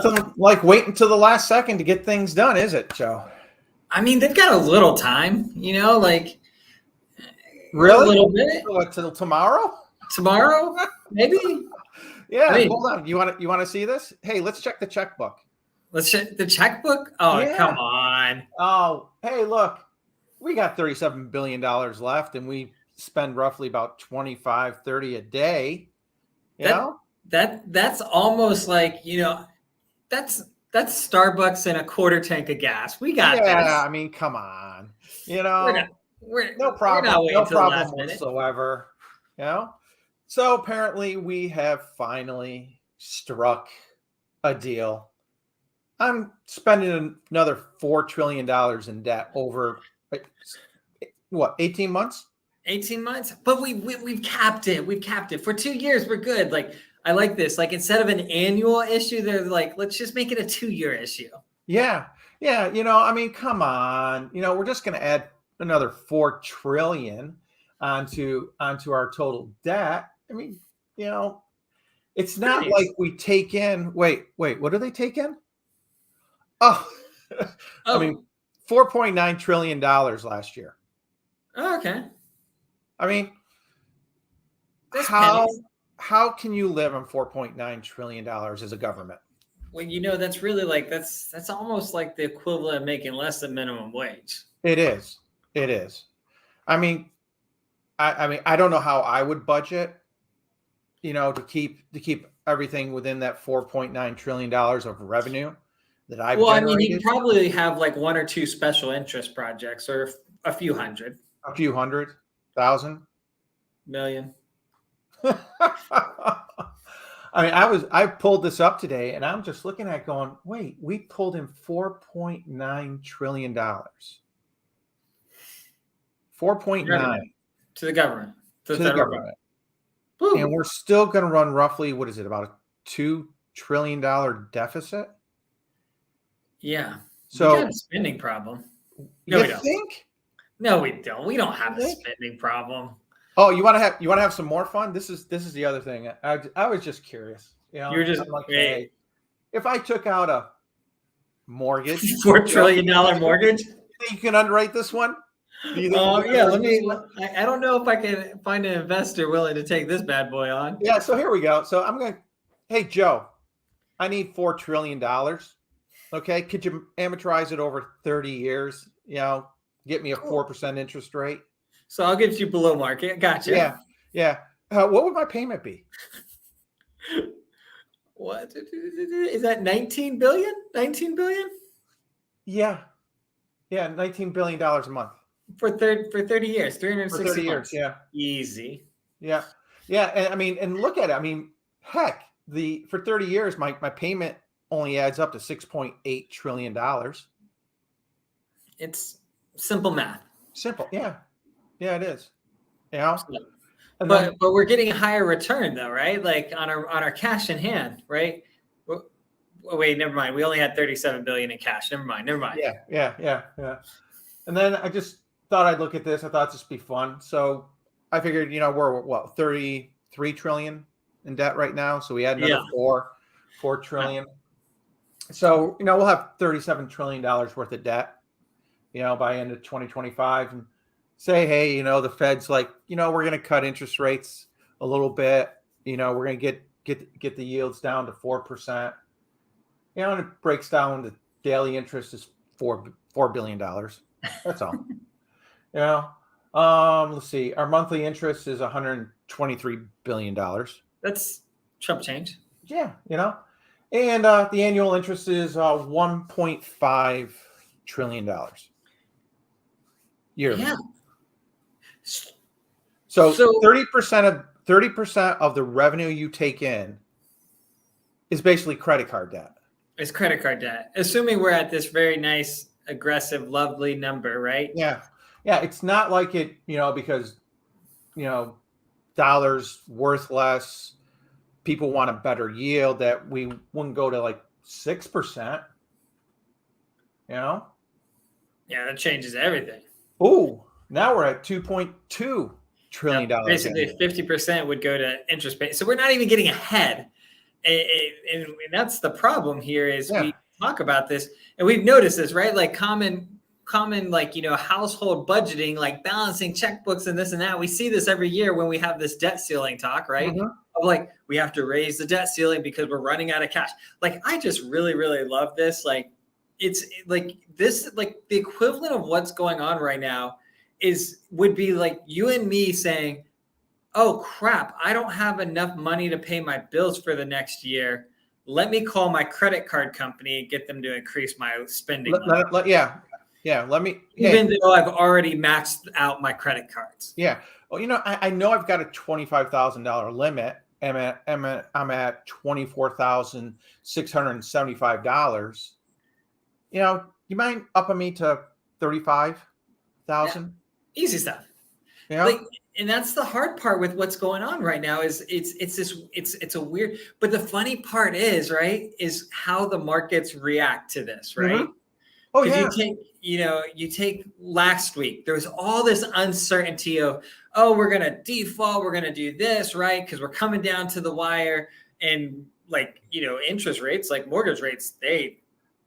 Nothing like waiting until the last second to get things done, is it, Joe? I mean, they've got a little time, like Really? a little bit. What, till tomorrow? Tomorrow, maybe. Yeah. I mean, hold on. You want to see this? Hey, let's check the checkbook. Let's check the checkbook. Oh, Yeah. come on. Oh, hey, look, we got $37 billion left, and we spend roughly about 25, 30 a day. That's almost like, that's Starbucks and a quarter tank of gas. We got this. Yeah, I mean, come on. No problem. No problem whatsoever. So apparently we have finally struck a deal. I'm spending another $4 trillion in debt over what, 18 months? 18 months, but we've capped it. We've capped it for 2 years. We're good. Like, I like this. Like, instead of an annual issue, they're like, let's just make it a 2-year issue. Yeah. I mean, come on. We're just going to add another 4 trillion onto our total debt. I mean, it's not like we take in. Wait. What do they take in? Oh. I mean, $4.9 trillion last year. Oh, okay. I mean, how can you live on $4.9 trillion as a government? Well, that's really like that's almost like the equivalent of making less than minimum wage. It is. I mean, I don't know how I would budget, to keep everything within that $4.9 trillion of revenue that I've generated. I mean, you probably have like 1 or 2 special interest projects, or a few hundred. A few 100,000 million. I mean, I pulled this up today, and I'm just looking at it going, wait, we pulled in $4.9 trillion. 4.9 to the government. To the government. And we're still going to run roughly, what is it, about a $2 trillion deficit? Yeah. So we got a spending problem. No, we don't. Think? No, we don't. We don't have a spending problem. Oh, you want to have some more fun? This is the other thing. I was just curious. You're just like, hey, if I took out a mortgage, $4 trillion mortgage, you can underwrite this one. Oh yeah, let me. I don't know if I can find an investor willing to take this bad boy on. Yeah, so here we go. So I'm going. Hey Joe, I need $4 trillion. Okay, could you amortize it over 30 years? Get me a 4% interest rate. So I'll give you below market. Gotcha. Yeah. What would my payment be? What is that? 19 billion? 19 billion? Yeah, $19 billion a month for 30 years, 360 for 30 months. years. Yeah, easy. Yeah. And I mean, and look at it. I mean, heck, for 30 years, my payment only adds up to $6.8 trillion. It's simple math. Simple, yeah, it is. But we're getting a higher return though, right? Like on our cash in hand, right? Wait, never mind. We only had 37 billion in cash. Never mind. Yeah. And then I just thought I'd look at this. I thought this would be fun. So I figured, we're what, 33 trillion in debt right now. So we had another 4 trillion. So, we'll have $37 trillion worth of debt, by end of 2025, and say, hey, the Fed's like, we're going to cut interest rates a little bit. We're going to get the yields down to 4%. And it breaks down the daily interest is $4 billion. That's all. Let's see. Our monthly interest is $123 billion. That's chump change. Yeah, and the annual interest is $1.5 trillion yearly. Yeah. So 30% of the revenue you take in is basically credit card debt. It's credit card debt, assuming we're at this very nice, aggressive, lovely number, right? Yeah. It's not like it, because dollars worth less. People want a better yield, that we wouldn't go to like 6%. Yeah, that changes everything. Oh, now we're at $2.2 trillion. Basically, 50% would go to interest pay. So we're not even getting ahead. And that's the problem here is we talk about this and we've noticed this, right? Like common, like, household budgeting, like balancing checkbooks and this and that. We see this every year when we have this debt ceiling talk, right? Mm-hmm. Of like, we have to raise the debt ceiling because we're running out of cash. Like, I just really, really love this. Like, it's like this, like the equivalent of what's going on right now would be like you and me saying, oh crap, I don't have enough money to pay my bills for the next year. Let me call my credit card company and get them to increase my spending. Let me. Even though I've already maxed out my credit cards. Yeah. Well, I know I've got a $25,000 limit. I'm at $24,675. You mind upping me to $35,000? Yeah. Easy stuff. Yeah. Like, and that's the hard part with what's going on right now is it's a weird, but the funny part is, right, is how the markets react to this, right? Mm-hmm. Oh, yeah. You take last week, there was all this uncertainty of, oh, we're going to default, we're going to do this, right? Because we're coming down to the wire and like, interest rates, like mortgage rates, they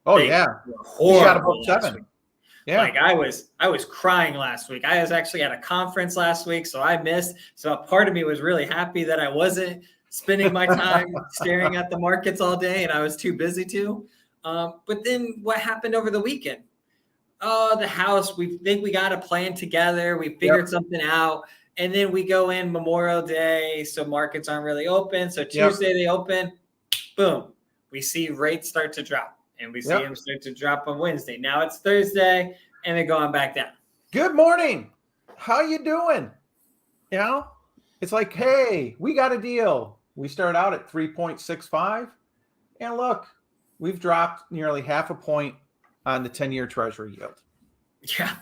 were horrible. Shot above 7. Yeah. Like I was crying last week. I was actually at a conference last week, so I missed. So a part of me was really happy that I wasn't spending my time staring at the markets all day and I was too busy to. But then what happened over the weekend? Oh, the house, we think we got a plan together. We figured something out. And then we go in Memorial Day. So markets aren't really open. So Tuesday they open, boom. We see rates start to drop. And we see them start to drop on Wednesday. Now it's Thursday, and they're going back down. Good morning. How you doing? It's like, hey, we got a deal. We start out at 3.65, and look, we've dropped nearly half a point on the 10-year Treasury yield. Yeah.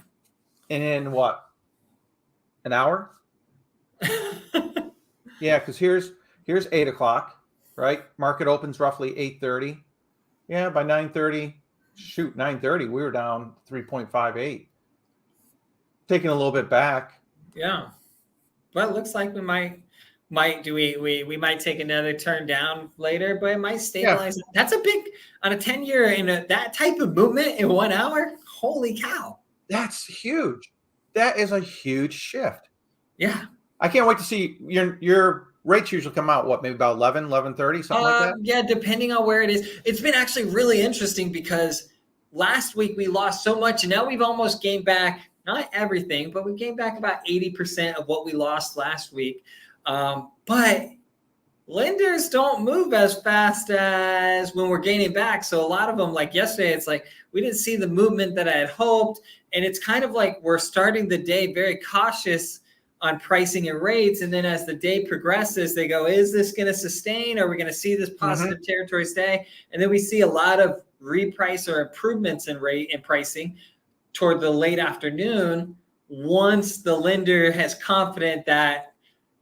And in what? An hour? Yeah, because here's 8 o'clock, right? Market opens roughly 8:30. Yeah, by 9:30, we were down 3.58. Taking a little bit back. Yeah. Well, it looks like we might we might take another turn down later, but it might stabilize. Yeah. That's a big on a 10-year in that type of movement in 1 hour. Holy cow. That's huge. That is a huge shift. Yeah. I can't wait to see your rates usually come out, maybe about 11:30, something like that? Yeah, depending on where it is. It's been actually really interesting because last week we lost so much, and now we've almost gained back, not everything, but we gained back about 80% of what we lost last week. But lenders don't move as fast as when we're gaining back. So a lot of them, like yesterday, it's like we didn't see the movement that I had hoped. And it's kind of like we're starting the day very cautious on pricing and rates. And then as the day progresses, they go, is this going to sustain? Are we going to see this positive territory stay? And then we see a lot of reprice or improvements in rate and pricing toward the late afternoon once the lender has confident that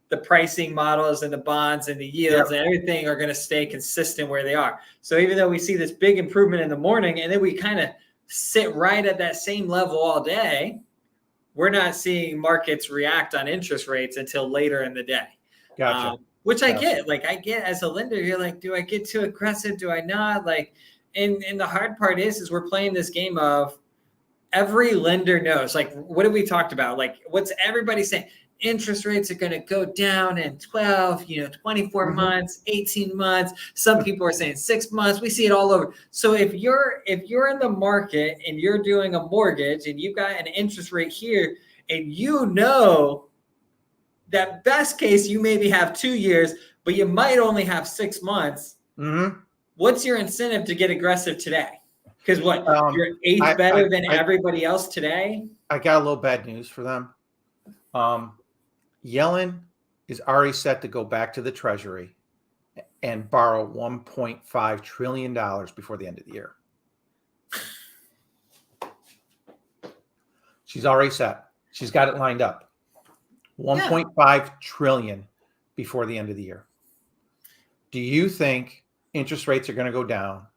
the pricing models and the bonds and the yields and everything are going to stay consistent where they are. So even though we see this big improvement in the morning and then we kind of sit right at that same level all day, we're not seeing markets react on interest rates until later in the day. Gotcha. Which I get. Like I get as a lender, you're like, do I get too aggressive? Do I not? Like, and the hard part is we're playing this game of every lender knows. Like, what have we talked about? Like, what's everybody saying? Interest rates are going to go down in 12, 24 months, 18 months. Some people are saying 6 months. We see it all over. So if you're in the market and you're doing a mortgage and you've got an interest rate here and that best case, you maybe have 2 years, but you might only have 6 months. What's your incentive to get aggressive today? Because you're an eighth better than everybody else today? I got a little bad news for them. Yellen is already set to go back to the Treasury and borrow $1.5 trillion before the end of the year. She's already set. She's got it lined up. 1.5 trillion before the end of the year. Do you think interest rates are going to go down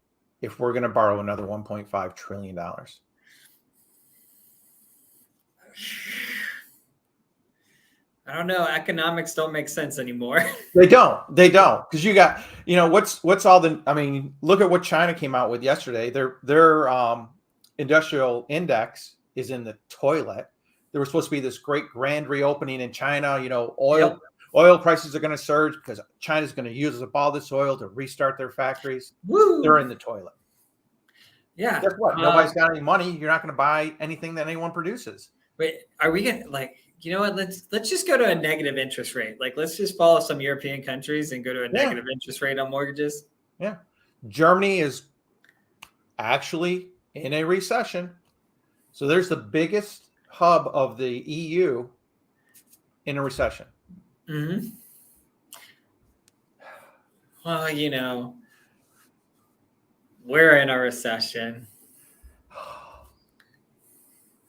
if we're going to borrow another $1.5 trillion? I don't know. Economics don't make sense anymore. They don't. Because you got, what's all the, I mean, look at what China came out with yesterday. Their industrial index is in the toilet. There was supposed to be this great grand reopening in China. Yep. Oil prices are going to surge because China's going to use up all this oil to restart their factories. Woo. They're in the toilet. Yeah. Guess what? Nobody's got any money. You're not going to buy anything that anyone produces. Wait, are we gonna you know what? Let's just go to a negative interest rate. Let's just follow some European countries and go to a negative interest rate on mortgages. Yeah. Germany is actually in a recession. So there's the biggest hub of the EU in a recession. Mm-hmm. Well, we're in a recession.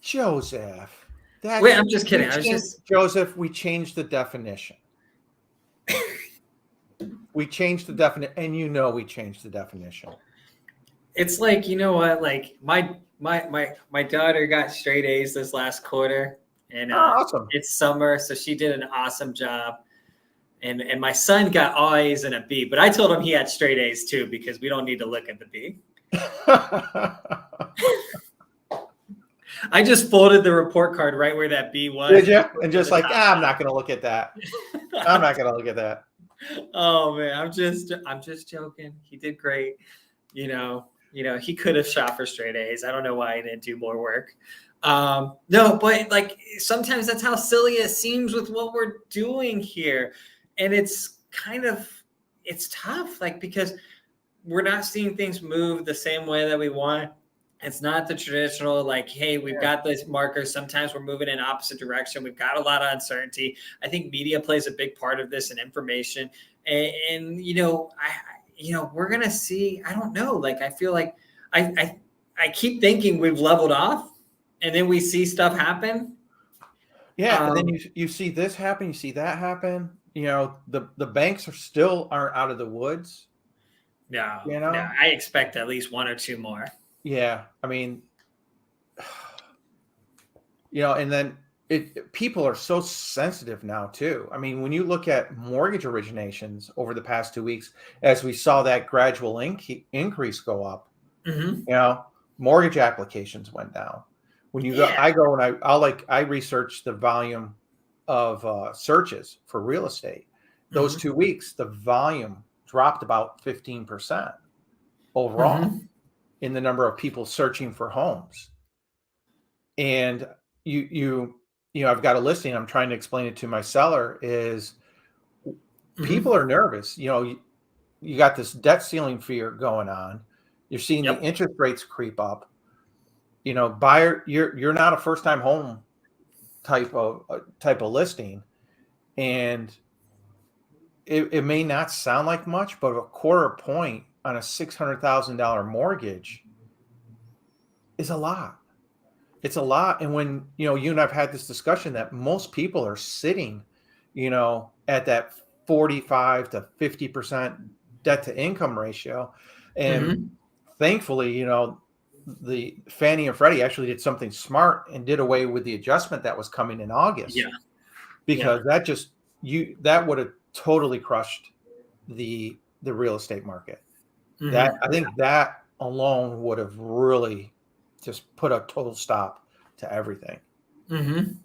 Joseph. Wait, I'm just kidding. Joseph, we changed the definition. We changed the definition, and we changed the definition. It's you know what? My daughter got straight A's this last quarter, and awesome. It's summer, so she did an awesome job. And my son got all A's and a B, but I told him he had straight A's too because we don't need to look at the B. I just folded the report card right where that B was. Did you? And just I'm not going to look at that. I'm not going to look at that. Oh man, I'm just joking. He did great. He could have shot for straight A's. I don't know why he didn't do more work. No, but sometimes that's how silly it seems with what we're doing here. And it's it's tough, because we're not seeing things move the same way that we want. It's not the traditional, hey, we've got this marker. Sometimes we're moving in opposite direction. We've got a lot of uncertainty. I think media plays a big part of this and information. And we're going to see, I don't know, I feel like I keep thinking we've leveled off and then we see stuff happen. Yeah. And then you see this happen, you see that happen. The banks aren't out of the woods. No, I expect at least one or two more. Yeah. I mean, and then people are so sensitive now too. I mean, when you look at mortgage originations over the past 2 weeks, as we saw that gradual increase go up, mortgage applications went down. When you go, I go and I research the volume of searches for real estate. Those 2 weeks, the volume dropped about 15% overall in the number of people searching for homes. And I've got a listing. I'm trying to explain it to my seller is people are nervous. You got this debt ceiling fear going on. You're seeing the interest rates creep up. Buyer, you're not a first time home type of listing. And it may not sound like much, but a quarter point on a $600,000 mortgage is a lot. It's a lot. And when, you and I've had this discussion that most people are sitting, at that 45 to 50% debt to income ratio. And thankfully, the Fannie and Freddie actually did something smart and did away with the adjustment that was coming in August. Yeah. Because that would have totally crushed the real estate market. That I think that alone would have really just put a total stop to everything. And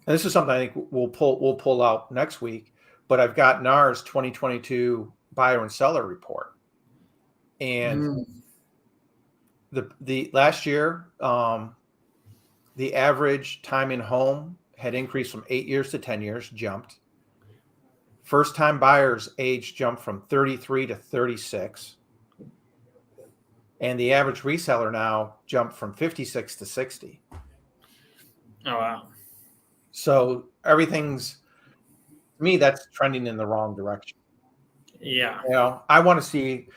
this is something I think we'll pull out next week. But I've got NAR's 2022 buyer and seller report, and the last year, the average time in home had increased from 8 years to 10 years, jumped. First time buyers age jumped from 33 to 36. And the average reseller now jumped from 56 to 60. Oh, wow. So everything's, to me, that's trending in the wrong direction. Yeah. I want to see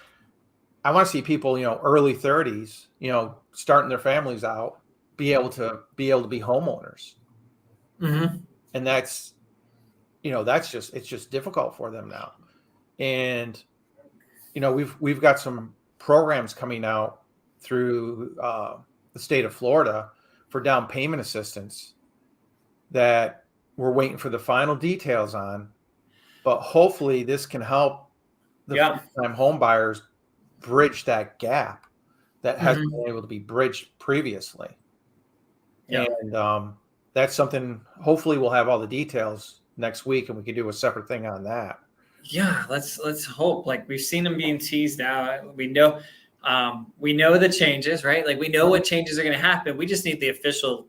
people, early 30s, starting their families out, be able to be homeowners. And that's, it's just difficult for them now. And, we've got some programs coming out through the state of Florida for down payment assistance. that we're waiting for the final details on, but hopefully this can help the first-time home buyers bridge that gap that hasn't been able to be bridged previously. Yeah. And that's something, hopefully we'll have all the details next week and we can do a separate thing on that. Yeah, let's hope. Like, we've seen them being teased out. We know the changes, right? Like, we know what changes are going to happen. We just need the official,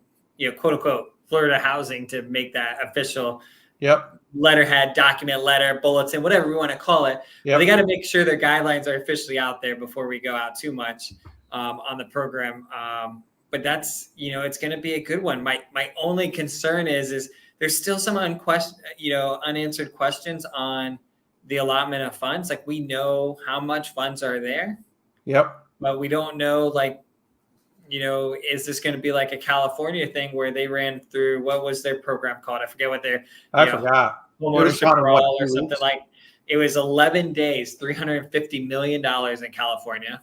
quote unquote, Florida Housing to make that official. Yep. Letterhead, document, letter, bulletin, whatever we want to call it. Yep. They got to make sure their guidelines are officially out there before we go out too much on the program. But that's, it's going to be a good one. My only concern is there's still some unanswered questions on the allotment of funds. Like, we know how much funds are there. Yep. But we don't know, like, is this going to be like a California thing where they ran through, what was their program called? I forget what I forgot. Homeownership for all or something like. It was 11 days, $350 million in California.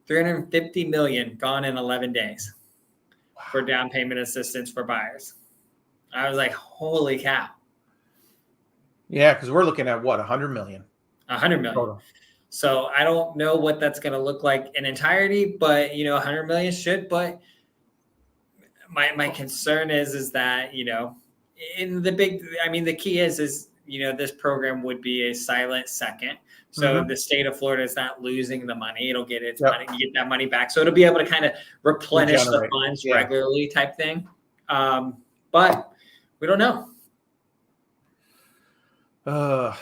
$350 million gone in 11 days for down payment assistance for buyers. I was like, holy cow. Yeah, because we're looking at what, 100 million? 100 million. Total. So I don't know what that's going to look like in entirety, but 100 million should. But my concern is that in the key is this program would be a silent second. So the state of Florida is not losing the money; it'll get its money, get that money back. So it'll be able to kind of replenish the funds regularly, type thing. But we don't know. I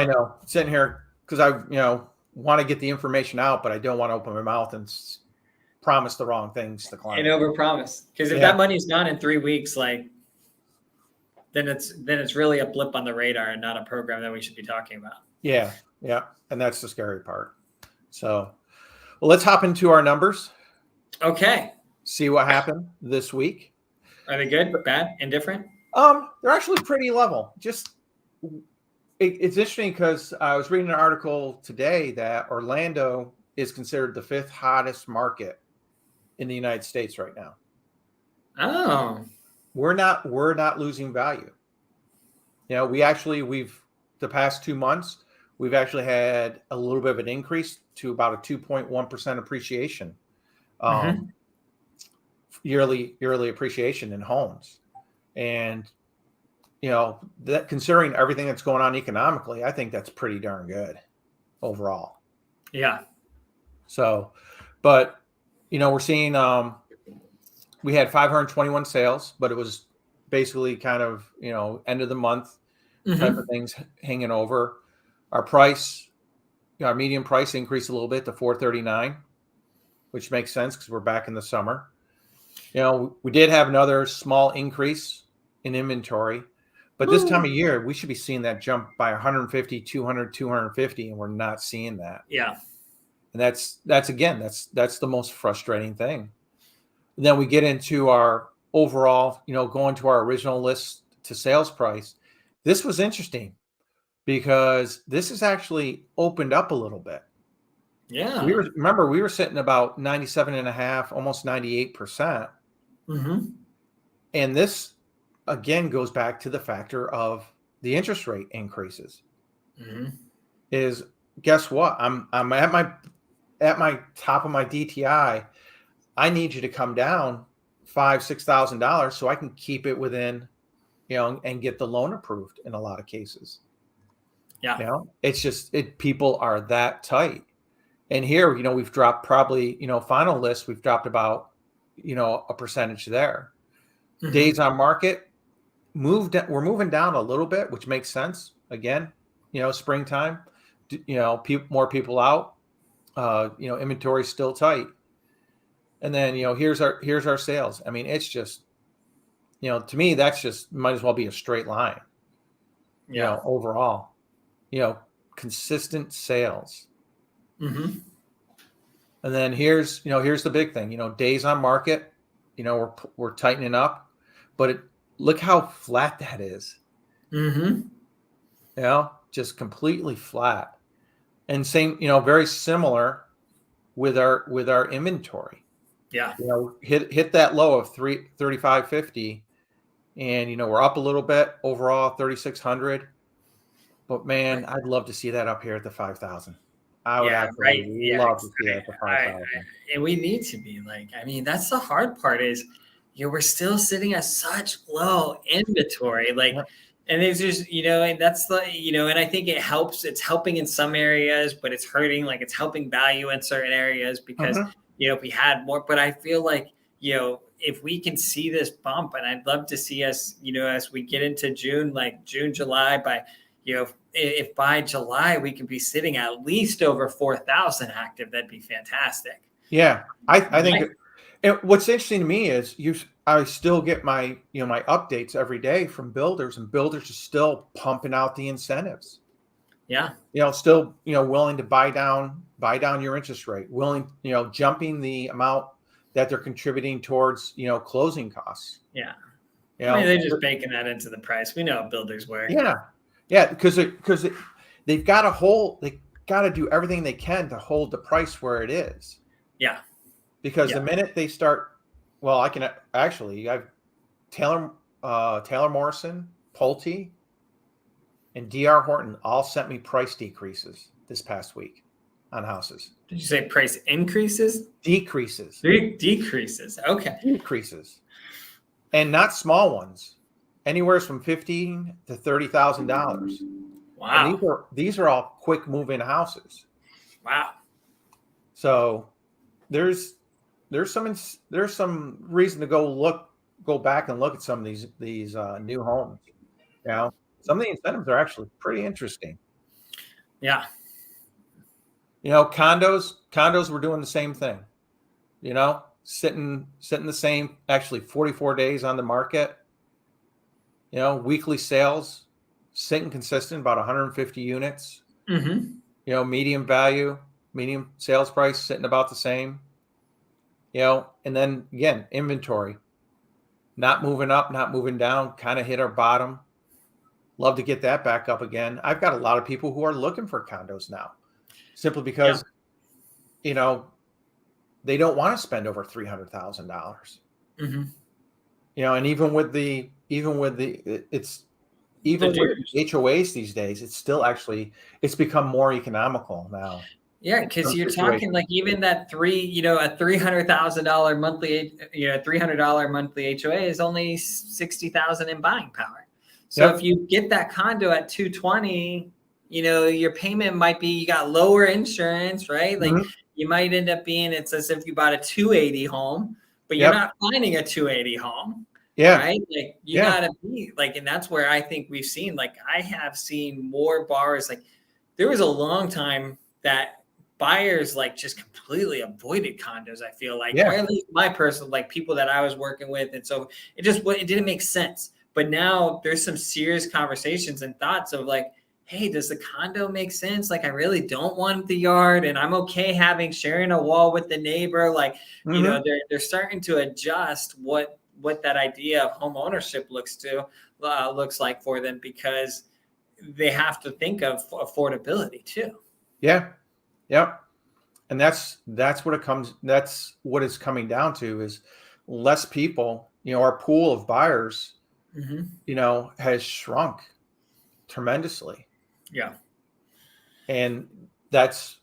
know, sitting here. Because I, want to get the information out, but I don't want to open my mouth and promise the wrong things to the client. And overpromise. Because if that money's gone in 3 weeks, like, then it's really a blip on the radar and not a program that we should be talking about. Yeah, and that's the scary part. So, well, let's hop into our numbers. Okay. See what happened this week. Are they good, bad, indifferent? They're actually pretty level. It's interesting because I was reading an article today that Orlando is considered the 5th hottest market in the United States right now. Oh, we're not losing value. We've the past 2 months, we've actually had a little bit of an increase to about a 2.1% appreciation, yearly appreciation in homes. And that, considering everything that's going on economically, I think that's pretty darn good overall. Yeah. So, but, we're seeing, we had 521 sales, but it was basically kind of, end of the month type of things hanging over. Our price, our median price increased a little bit to $439, which makes sense because we're back in the summer. We did have another small increase in inventory. But this time of year, we should be seeing that jump by 150, 200, 250, and we're not seeing that. Yeah. And that's the most frustrating thing. And then we get into our overall, going to our original list to sales price. This was interesting because this has actually opened up a little bit. Yeah. We were sitting about 97.5, almost 98%. And this, again, goes back to the factor of the interest rate increases. Is, guess what? I'm at my top of my DTI. I need you to come down $5,000-$6,000 so I can keep it within, and get the loan approved in a lot of cases. Yeah. It's just people are that tight. And here, we've dropped probably, final list, we've dropped about, a percentage there. Days on market. We're moving down a little bit, which makes sense. Again, springtime, more people out, inventory's still tight. And then, here's our sales. I mean, it's just, to me, that's just might as well be a straight line. Overall, consistent sales. And then here's the big thing, days on market, we're tightening up, but look how flat that is. Just completely flat. And same, very similar with our inventory. Yeah. Hit that low of 35.50 and we're up a little bit overall, 3,600. But man, I'd love to see that up here at the 5,000. I would Right. absolutely Yeah, love to see that at the I, 5,000. and we need to be that's the hard part is, we're still sitting at such low inventory. Yep. And it's just, and that's and I think it helps. It's helping in some areas, but it's hurting. Like it's helping value in certain areas because, if we had more, but I feel like, if we can see this bump, and I'd love to see us, as we get into June, like June, July, by, if by July we can be sitting at least over 4,000 active, that'd be fantastic. Yeah, I think. What's interesting to me is I still get my my updates every day from builders, and builders are still pumping out the incentives. Yeah. Still willing to buy down your interest rate, willing jumping the amount that they're contributing towards closing costs. Yeah. They're just baking that into the price. We know how builders work. Yeah, because they've got to do everything they can to hold the price where it is. Yeah. Because the minute they start, I can actually, I've Taylor Morrison, Pulte, and D.R. Horton all sent me price decreases this past week on houses. Did you say price increases? Decreases. Decreases. Okay. Decreases. And not small ones. Anywhere from $15,000 to $30,000. Wow. And these are all quick move-in houses. Wow. So there's some reason to go back and look at some of these new homes. Some of the incentives are actually pretty interesting. Yeah. Condos were doing the same thing. Sitting the same, actually 44 days on the market. Weekly sales sitting consistent, about 150 units. Medium value, medium sales price sitting about the same. And then again, inventory, not moving up, not moving down, kind of hit our bottom. Love to get that back up again. I've got a lot of people who are looking for condos now, simply because, they don't want to spend over $300,000. And even with the HOAs these days, it's still it's become more economical now. Yeah, because you're talking like even that a $300,000 monthly, $300 monthly HOA is only $60,000 in buying power. So if you get that condo at $220,000, your payment might be, you got lower insurance, right? Like you might end up being, it's as if you bought a $280,000 home, but you're not finding a $280,000 home. Yeah. Right. Like you gotta be like, and that's where I think we've seen, like I have seen more borrowers, like there was a long time that buyers like just completely avoided condos. I feel like, or at least my personal, like people that I was working with. And so it didn't make sense. But now there's some serious conversations and thoughts of like, hey, does the condo make sense? Like, I really don't want the yard, and I'm okay sharing a wall with the neighbor. Like, they're starting to adjust what that idea of home ownership looks like for them, because they have to think of affordability too. Yeah. And that's what it's coming down to, is less people. Our pool of buyers, has shrunk tremendously. Yeah. And that's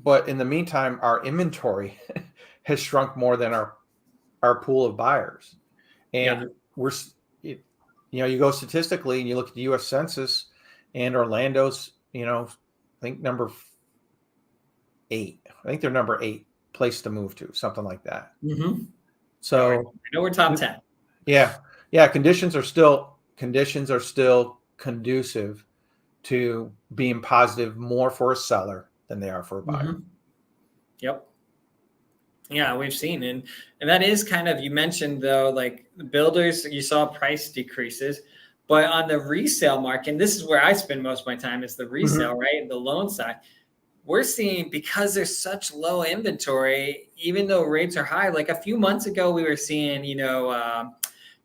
but in the meantime, our inventory has shrunk more than our pool of buyers. And we're, you go statistically and you look at the U.S. Census, and Orlando's, I think number 8. I think they're number 8 place to move to, something like that. So I know we're top 10. Yeah. Conditions are still conducive to being positive more for a seller than they are for a buyer. Yep. Yeah, we've seen. And that is kind of, you mentioned though, like the builders, you saw price decreases, but on the resale market, and this is where I spend most of my time, is the resale, right? The loan side. We're seeing, because there's such low inventory, even though rates are high, like a few months ago, we were seeing,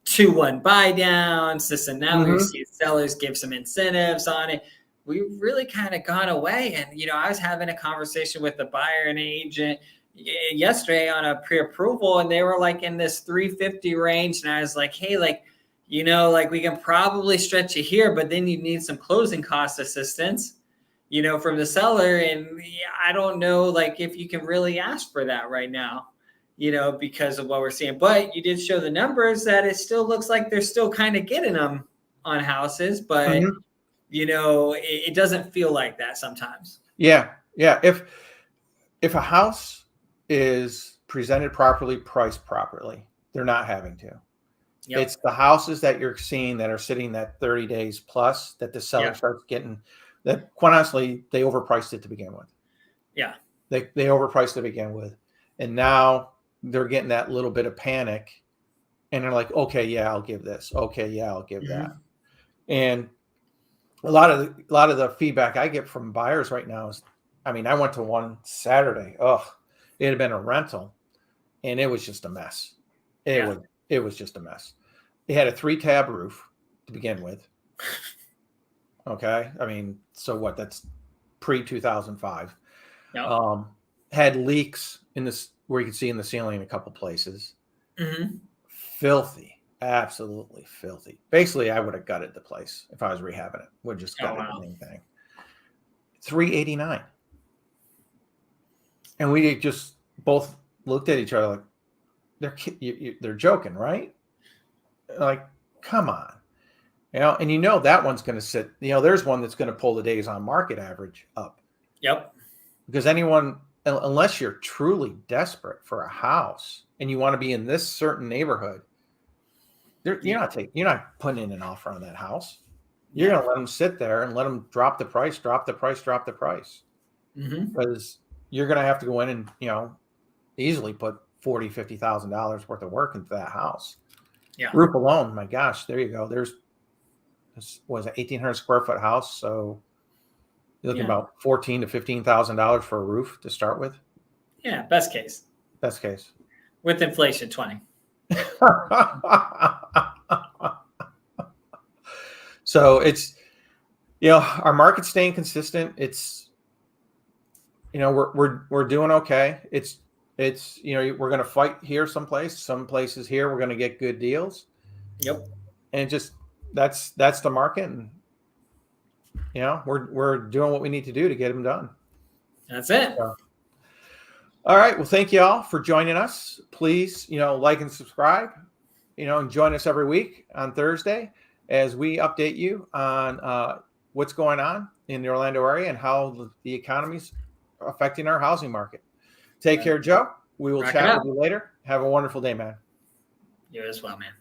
2-1 buy downs, this and that. We were seeing sellers give some incentives on it. We've really kind of gone away. And, I was having a conversation with a buyer and agent, yesterday on a pre-approval, and they were like in this 350 range. And I was like, hey, like, like we can probably stretch it here, but then you need some closing cost assistance, from the seller. And I don't know, like, if you can really ask for that right now, because of what we're seeing. But you did show the numbers that it still looks like they're still kind of getting them on houses, but it doesn't feel like that sometimes. Yeah. If a house is presented properly, priced properly, they're not having to. Yep. It's the houses that you're seeing that are sitting that 30 days plus that the seller starts getting, that quite honestly, they overpriced it to begin with. Yeah. They overpriced to begin with. And now they're getting that little bit of panic and they're like, okay, yeah, I'll give this. Okay, yeah, I'll give that. And a lot of the feedback I get from buyers right now is, I mean, I went to one Saturday. It had been a rental and it was just a mess. It was just a mess. It had a 3-tab roof to begin with. Okay. I mean, so what? That's pre-2005. Yep. Had leaks in this where you can see in the ceiling in a couple places. Filthy. Absolutely filthy. Basically, I would have gutted the place if I was rehabbing it. Would just gutted the main thing. $389. And we just both looked at each other like, they're joking, right? Like, come on. And that one's going to sit, there's one that's going to pull the days on market average up. Yep. Because anyone, unless you're truly desperate for a house and you want to be in this certain neighborhood, you're not putting in an offer on that house. You're going to let them sit there and let them drop the price. Because you're going to have to go in and, easily put $40,000, $50,000 worth of work into that house. Yeah. Roof alone, my gosh, there you go. This was an 1,800 square foot house. So you're looking about $14,000 to $15,000 for a roof to start with. Yeah. Best case. With inflation, 20. So it's, our market's staying consistent. It's, we're doing okay. It's, we're going to fight here some places here, we're going to get good deals. Yep. And just, that's the market. And, we're doing what we need to do to get them done. That's it. So, all right. Well, thank you all for joining us. Please, like and subscribe, and join us every week on Thursday as we update you on what's going on in the Orlando area and how the economy's affecting our housing market. Take care, Joe. We will chat with you later. Have a wonderful day, man. You as well, man.